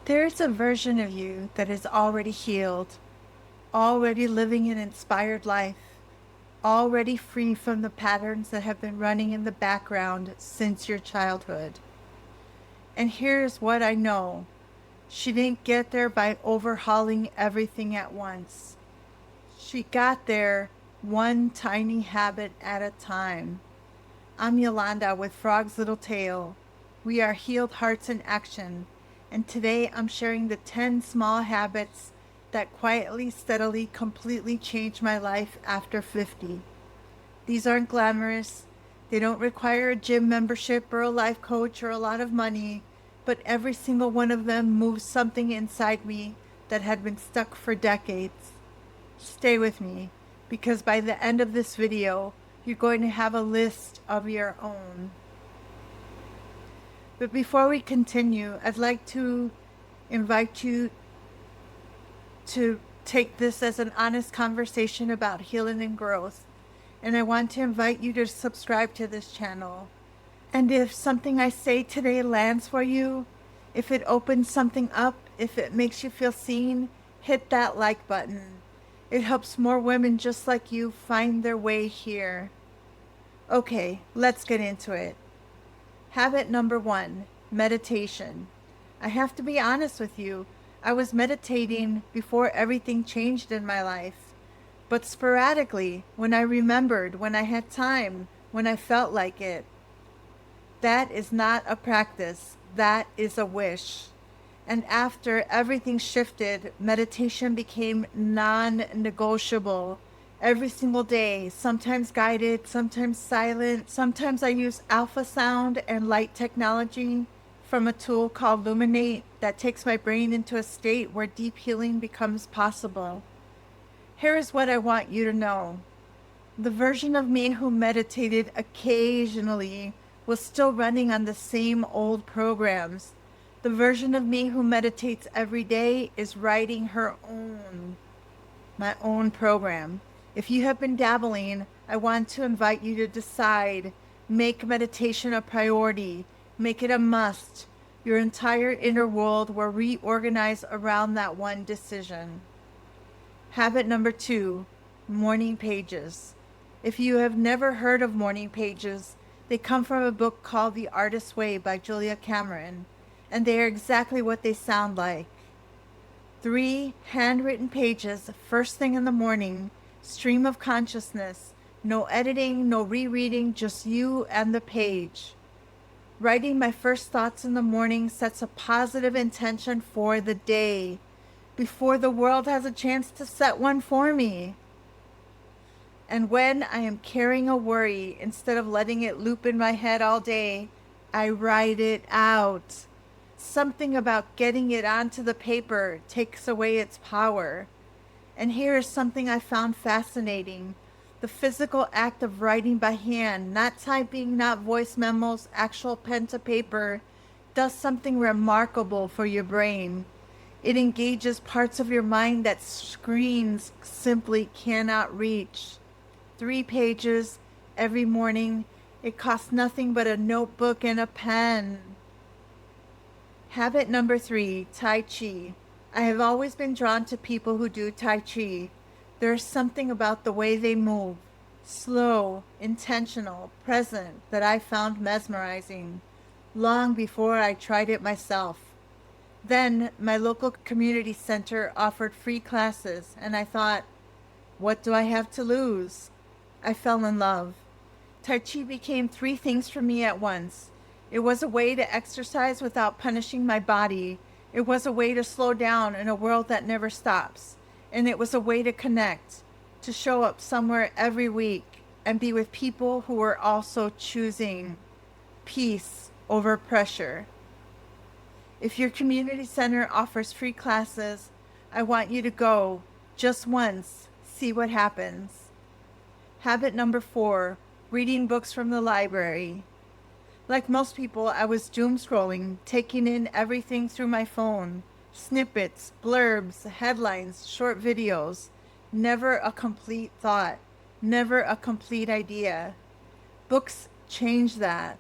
There's a version of you that is already healed, already living an inspired life, already free from the patterns that have been running in the background since your childhood. And here's what I know. She didn't get there by overhauling everything at once. She got there one tiny habit at a time. I'm Yolanda with Frog's Little Tail. We are Healed Hearts in Action, and today I'm sharing the 10 small habits that quietly, steadily, completely changed my life after 50. These aren't glamorous. They don't require a gym membership or a life coach or a lot of money, but every single one of them moves something inside me that had been stuck for decades. Stay with me, because by the end of this video, you're going to have a list of your own. But before we continue, I'd like to invite you to take this as an honest conversation about healing and growth. And I want to invite you to subscribe to this channel. And if something I say today lands for you, if it opens something up, if it makes you feel seen, hit that like button. It helps more women just like you find their way here. Okay, let's get into it. Habit number 1, meditation. I have to be honest with you. I was meditating before everything changed in my life, but sporadically, when I remembered, when I had time, when I felt like it. That is not a practice, that is a wish. And after everything shifted, meditation became non-negotiable. Every single day, sometimes guided, sometimes silent. Sometimes I use alpha sound and light technology from a tool called Luminate that takes my brain into a state where deep healing becomes possible. Here is what I want you to know. The version of me who meditated occasionally was still running on the same old programs. The version of me who meditates every day is writing my own program. If you have been dabbling, I want to invite you to decide. Make meditation a priority. Make it a must. Your entire inner world will reorganize around that one decision. Habit number 2, morning pages. If you have never heard of morning pages, they come from a book called The Artist's Way by Julia Cameron, and they are exactly what they sound like. 3 handwritten pages, first thing in the morning, stream of consciousness, no editing, no rereading, just you and the page. Writing my first thoughts in the morning sets a positive intention for the day, before the world has a chance to set one for me. And when I am carrying a worry, instead of letting it loop in my head all day, I write it out. Something about getting it onto the paper takes away its power. And here is something I found fascinating. The physical act of writing by hand, not typing, not voice memos, actual pen to paper, does something remarkable for your brain. It engages parts of your mind that screens simply cannot reach. 3 pages every morning. It costs nothing but a notebook and a pen. Habit number 3, Tai Chi. I have always been drawn to people who do Tai Chi. There is something about the way they move, slow, intentional, present, that I found mesmerizing, long before I tried it myself. Then my local community center offered free classes, and I thought, what do I have to lose? I fell in love. Tai Chi became 3 things for me at once. It was a way to exercise without punishing my body. It was a way to slow down in a world that never stops. And it was a way to connect, to show up somewhere every week and be with people who were also choosing peace over pressure. If your community center offers free classes, I want you to go just once, see what happens. Habit number 4, reading books from the library. Like most people, I was doom scrolling, taking in everything through my phone. Snippets, blurbs, headlines, short videos. Never a complete thought. Never a complete idea. Books change that.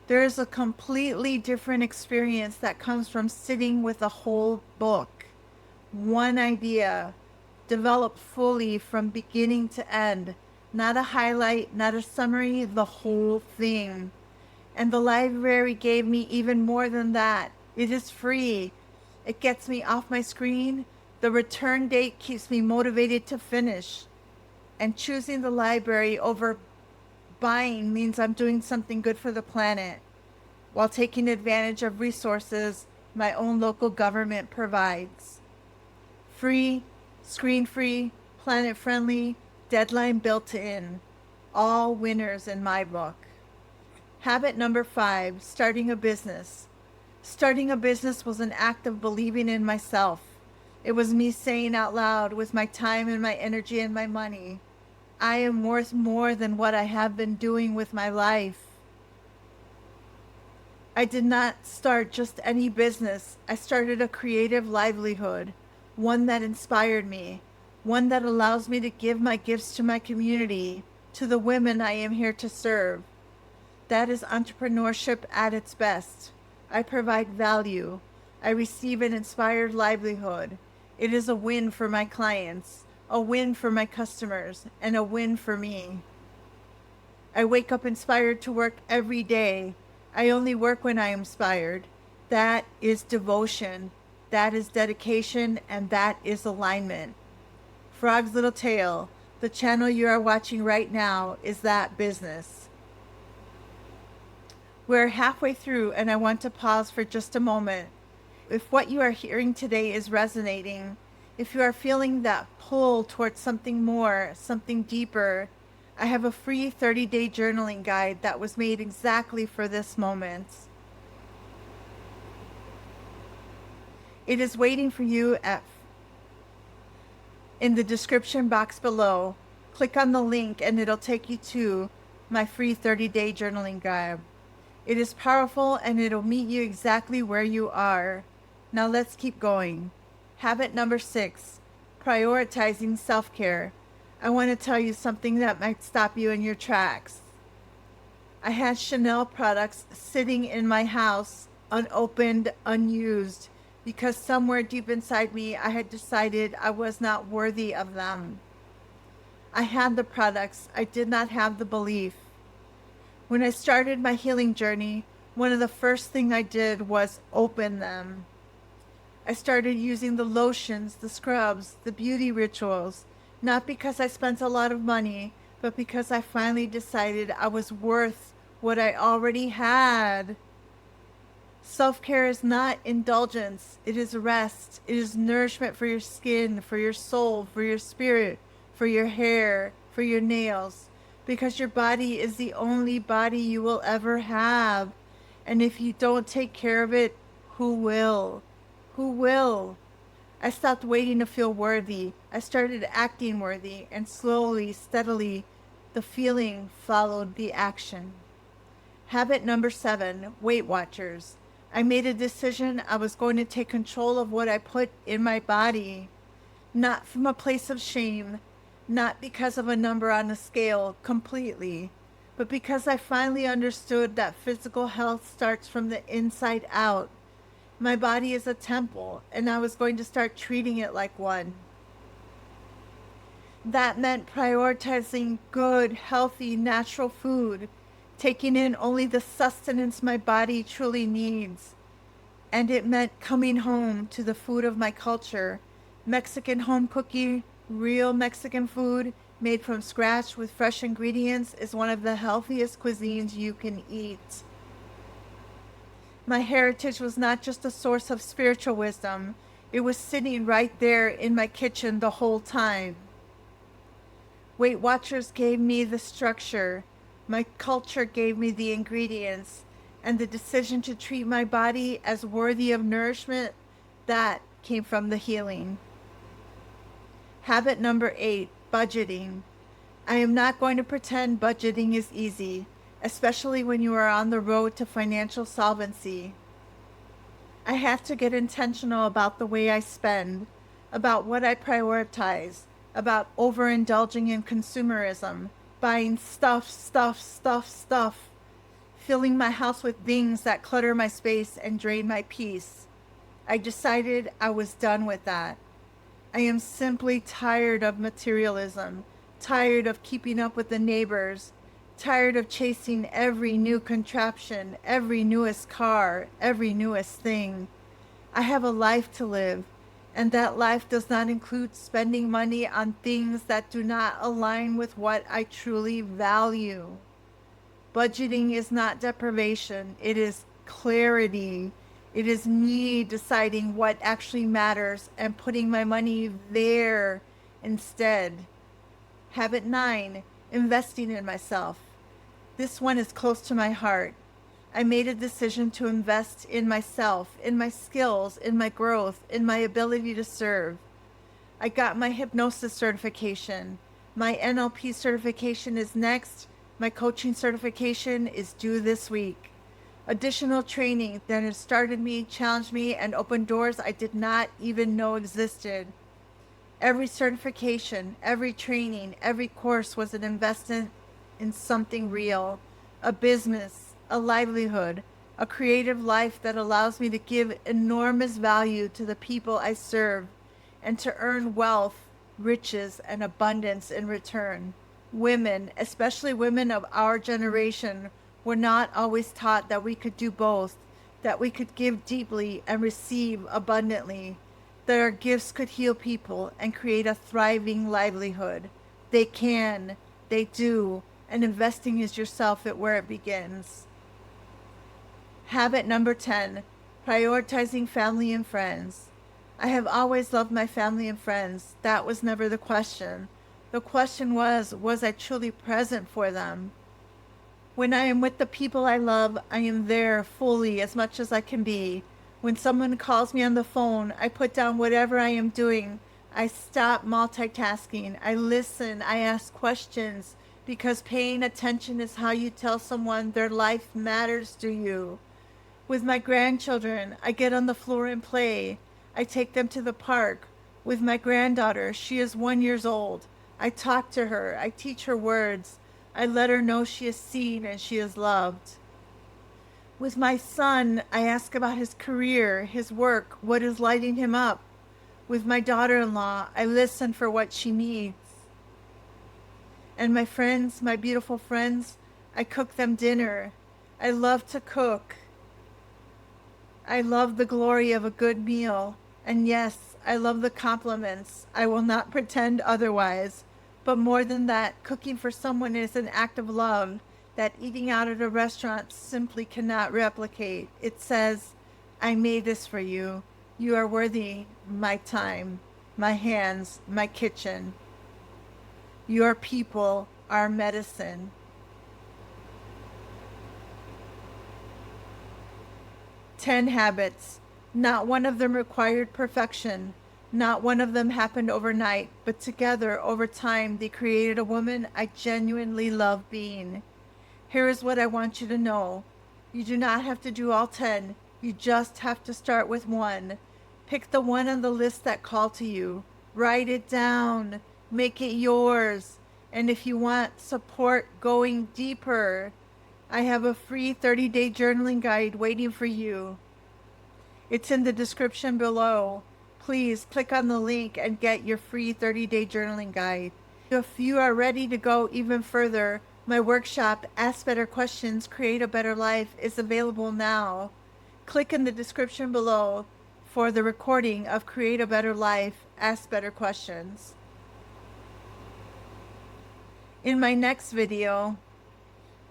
There is a completely different experience that comes from sitting with a whole book. One idea, developed fully from beginning to end. Not a highlight, not a summary, the whole thing. And the library gave me even more than that. It is free. It gets me off my screen. The return date keeps me motivated to finish. And choosing the library over buying means I'm doing something good for the planet while taking advantage of resources my own local government provides. Free, screen free, planet friendly, deadline built in. All winners in my book. Habit number 5, starting a business. Starting a business was an act of believing in myself. It was me saying out loud with my time and my energy and my money, I am worth more than what I have been doing with my life. I did not start just any business. I started a creative livelihood, one that inspired me, one that allows me to give my gifts to my community, to the women I am here to serve. That is entrepreneurship at its best. I provide value. I receive an inspired livelihood. It is a win for my clients, a win for my customers, and a win for me. I wake up inspired to work every day. I only work when I am inspired. That is devotion. That is dedication, and that is alignment. Frog's Little Tale, the channel you are watching right now, is that business. We're halfway through, and I want to pause for just a moment. If what you are hearing today is resonating, if you are feeling that pull towards something more, something deeper, I have a free 30-day journaling guide that was made exactly for this moment. It is waiting for you in the description box below. Click on the link and it'll take you to my free 30-day journaling guide. It is powerful and it'll meet you exactly where you are. Now let's keep going. Habit number 6, prioritizing self-care. I want to tell you something that might stop you in your tracks. I had Chanel products sitting in my house, unopened, unused, because somewhere deep inside me I had decided I was not worthy of them. I had the products, I did not have the belief. When I started my healing journey, one of the first things I did was open them. I started using the lotions, the scrubs, the beauty rituals, not because I spent a lot of money, but because I finally decided I was worth what I already had. Self-care is not indulgence. It is rest. It is nourishment for your skin, for your soul, for your spirit, for your hair, for your nails. Because your body is the only body you will ever have. And if you don't take care of it, who will? Who will? I stopped waiting to feel worthy. I started acting worthy, and slowly, steadily, the feeling followed the action. Habit number 7, Weight Watchers. I made a decision I was going to take control of what I put in my body, not from a place of shame, not because of a number on a scale completely, but because I finally understood that physical health starts from the inside out. My body is a temple, and I was going to start treating it like one. That meant prioritizing good, healthy, natural food, taking in only the sustenance my body truly needs. And it meant coming home to the food of my culture, Mexican home cooking, real Mexican food made from scratch with fresh ingredients is one of the healthiest cuisines you can eat. My heritage was not just a source of spiritual wisdom, it was sitting right there in my kitchen the whole time. Weight Watchers gave me the structure, my culture gave me the ingredients, and the decision to treat my body as worthy of nourishment, that came from the healing. Habit number 8, budgeting. I am not going to pretend budgeting is easy, especially when you are on the road to financial solvency. I have to get intentional about the way I spend, about what I prioritize, about overindulging in consumerism, buying stuff, filling my house with things that clutter my space and drain my peace. I decided I was done with that. I am simply tired of materialism, tired of keeping up with the neighbors, tired of chasing every new contraption, every newest car, every newest thing. I have a life to live, and that life does not include spending money on things that do not align with what I truly value. Budgeting is not deprivation, it is clarity. It is me deciding what actually matters and putting my money there instead. Habit 9, investing in myself. This one is close to my heart. I made a decision to invest in myself, in my skills, in my growth, in my ability to serve. I got my hypnosis certification. My NLP certification is next. My coaching certification is due this week. Additional training that has started me, challenged me, and opened doors I did not even know existed. Every certification, every training, every course was an investment in something real, a business, a livelihood, a creative life that allows me to give enormous value to the people I serve and to earn wealth, riches, and abundance in return. Women, especially women of our generation, were not always taught that we could do both, that we could give deeply and receive abundantly, that our gifts could heal people and create a thriving livelihood. They can, they do, and investing is yourself at where it begins. Habit number 10, prioritizing family and friends. I have always loved my family and friends. That was never the question. The question was I truly present for them? When I am with the people I love, I am there fully as much as I can be. When someone calls me on the phone, I put down whatever I am doing. I stop multitasking. I listen. I ask questions because paying attention is how you tell someone their life matters to you. With my grandchildren, I get on the floor and play. I take them to the park. With my granddaughter, she is 1 year old. I talk to her. I teach her words. I let her know she is seen and she is loved. With my son, I ask about his career, his work, what is lighting him up. With my daughter-in-law, I listen for what she needs. And my friends, my beautiful friends, I cook them dinner. I love to cook. I love the glory of a good meal. And yes, I love the compliments. I will not pretend otherwise. But more than that, cooking for someone is an act of love that eating out at a restaurant simply cannot replicate. It says, I made this for you. You are worthy my time, my hands, my kitchen. Your people are medicine. Ten habits. Not one of them required perfection. Not one of them happened overnight, but together, over time, they created a woman I genuinely love being. Here is what I want you to know. You do not have to do all 10. You just have to start with one. Pick the one on the list that called to you. Write it down. Make it yours. And if you want support going deeper, I have a free 30-day journaling guide waiting for you. It's in the description below. Please click on the link and get your free 30-day journaling guide. If you are ready to go even further, my workshop, Ask Better Questions, Create a Better Life, is available now. Click in the description below for the recording of Create a Better Life, Ask Better Questions. In my next video,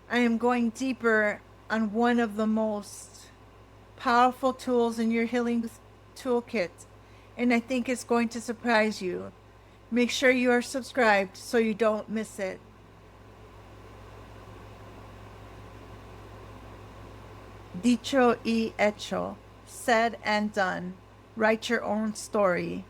I am going deeper on one of the most powerful tools in your healing toolkit, and I think it's going to surprise you. Make sure you are subscribed so you don't miss it. Dicho y hecho, said and done. Write your own story.